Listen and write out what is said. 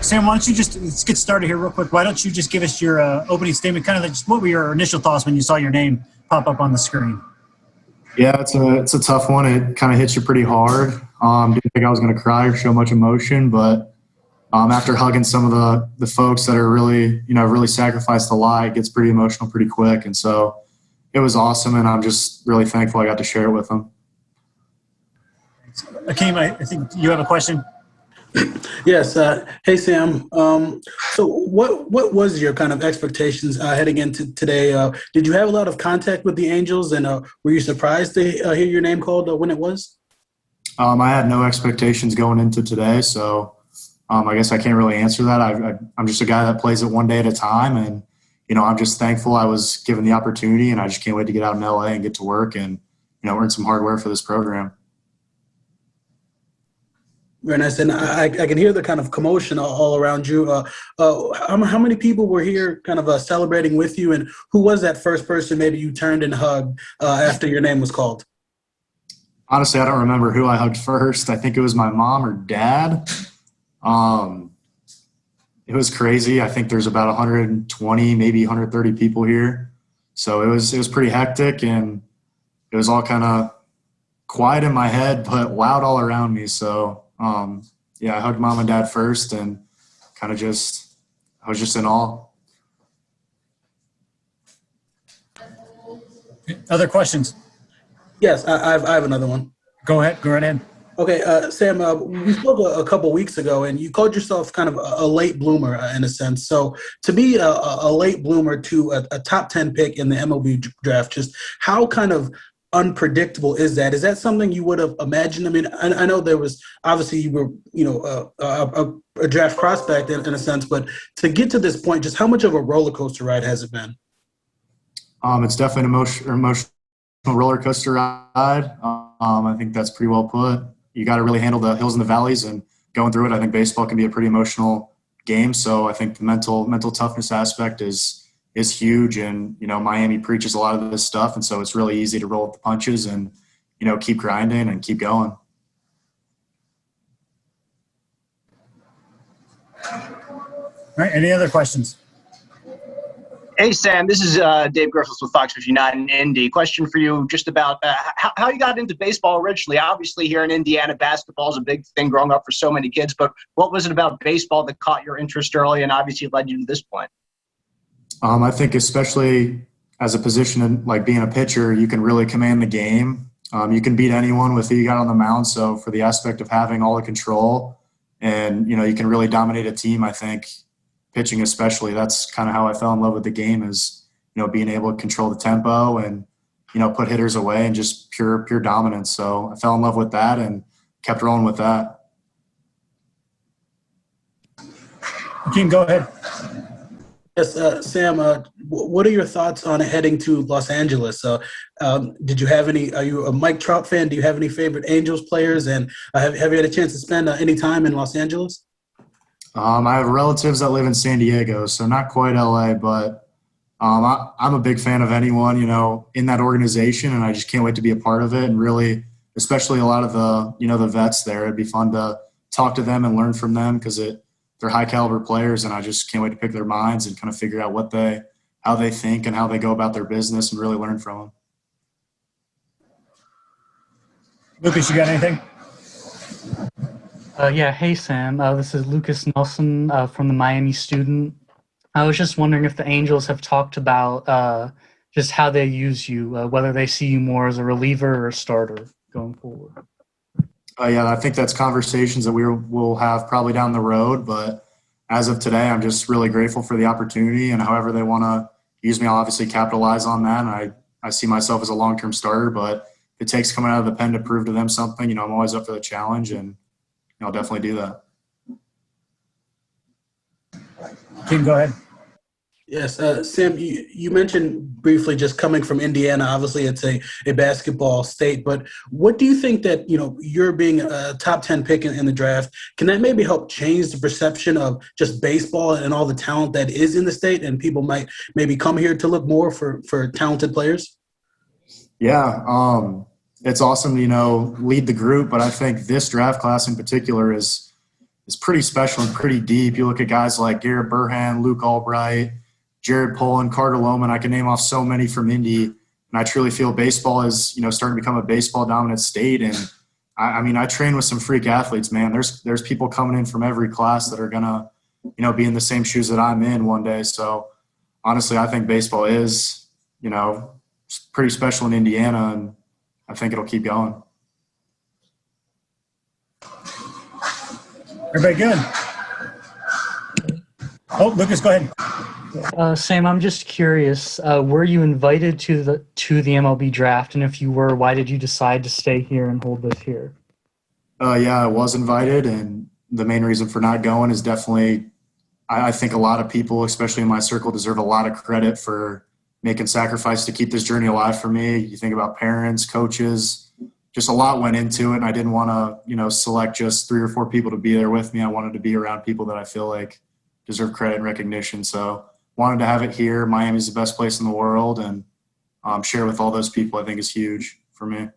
Sam, why don't you let's get started here real quick. Why don't you just give us your opening statement, kind of like just what were your initial thoughts when you saw your name pop up on the screen? Yeah, it's a tough one. It kind of hits you pretty hard. Didn't think I was going to cry or show much emotion, but after hugging some of the folks that are really sacrificed a lot, it gets pretty emotional pretty quick. And so it was awesome, and I'm just really thankful I got to share it with them. Akeem, I think you have a question. Yes. Hey, Sam. So what was your kind of expectations heading into today? Did you have a lot of contact with the Angels, and were you surprised to hear your name called when it was? I had no expectations going into today, so I guess I can't really answer that. I'm just a guy that plays it one day at a time, and I'm just thankful I was given the opportunity, and I just can't wait to get out in LA and get to work and earn some hardware for this program. Very nice, and I can hear the kind of commotion all around you. How many people were here kind of celebrating with you, and who was that first person maybe you turned and hugged after your name was called? Honestly, I don't remember who I hugged first. I think it was my mom or dad. It was crazy. I think there's about 120, maybe 130 people here. So it was pretty hectic, and it was all kind of quiet in my head, but loud all around me. So yeah, I hugged mom and dad first, and I was just in awe. Other questions? Yes, I have another one. Go ahead. Go right ahead. Okay, Sam, we spoke a couple weeks ago, and you called yourself kind of a late bloomer in a sense. So to be a late bloomer to a top 10 pick in the MLB draft, just how kind of unpredictable is that? Is that something you would have imagined? I mean, I know there was obviously you were a draft prospect in a sense, but to get to this point, just how much of a roller coaster ride has it been? It's definitely an emotional roller coaster ride. I think that's pretty well put. You got to really handle the hills and the valleys, and going through it, I think baseball can be a pretty emotional game. So I think the mental toughness aspect is huge, and Miami preaches a lot of this stuff, and so it's really easy to roll with the punches and keep grinding and keep going. All right, any other questions? Hey, Sam, this is Dave Griffiths with Fox 59 in Indy. Question for you just about how you got into baseball originally. Obviously, here in Indiana, basketball is a big thing growing up for so many kids, but what was it about baseball that caught your interest early and obviously led you to this point? I think especially as a position like being a pitcher, you can really command the game. You can beat anyone with who you got on the mound. So for the aspect of having all the control and, you can really dominate a team, I think pitching especially, that's kind of how I fell in love with the game is, being able to control the tempo and, put hitters away and just pure dominance. So I fell in love with that and kept rolling with that. Akeem, go ahead. Yes, Sam, what are your thoughts on heading to Los Angeles? Did you have any, are you a Mike Trout fan? Do you have any favorite Angels players? And have you had a chance to spend any time in Los Angeles? I have relatives that live in San Diego, so not quite LA, but I'm a big fan of anyone, in that organization, and I just can't wait to be a part of it. And really, especially a lot of the vets there, it'd be fun to talk to them and learn from them because they're high caliber players, and I just can't wait to pick their minds and kind of figure out how they think and how they go about their business and really learn from them. Lucas, you got anything? Yeah, hey Sam, this is Lucas Nelson from the Miami Student. I was just wondering if the Angels have talked about just how they use you, whether they see you more as a reliever or a starter going forward. Yeah, I think that's conversations that we'll have probably down the road, but as of today, I'm just really grateful for the opportunity, and however they want to use me, I'll obviously capitalize on that. And I see myself as a long-term starter, but if it takes coming out of the pen to prove to them something, I'm always up for the challenge, and I'll definitely do that. Kim, go ahead. Yes, Sam, you mentioned briefly just coming from Indiana. Obviously, it's a basketball state, but what do you think that, you're being a top 10 pick in the draft, can that maybe help change the perception of just baseball and all the talent that is in the state, and people might maybe come here to look more for talented players? Yeah, it's awesome to, lead the group, but I think this draft class in particular is is pretty special and pretty deep. You look at guys like Garrett Burhan, Luke Albright, Jared Polin, Carter Lohman. I can name off so many from Indy, and I truly feel baseball is, starting to become a baseball dominant state. And I train with some freak athletes, man. There's people coming in from every class that are gonna, be in the same shoes that I'm in one day. So honestly, I think baseball is, pretty special in Indiana, and I think it'll keep going. Everybody good? Oh, Lucas, go ahead. Sam, I'm just curious. Were you invited to the MLB draft, and if you were, why did you decide to stay here and hold this here? Yeah, I was invited, and the main reason for not going is definitely, I think a lot of people, especially in my circle, deserve a lot of credit for making sacrifice to keep this journey alive for me. You think about parents, coaches, just a lot went into it, and I didn't want to, select just 3 or 4 people to be there with me. I wanted to be around people that I feel like deserve credit and recognition. So wanted to have it here. Miami's the best place in the world, and share with all those people, I think, is huge for me.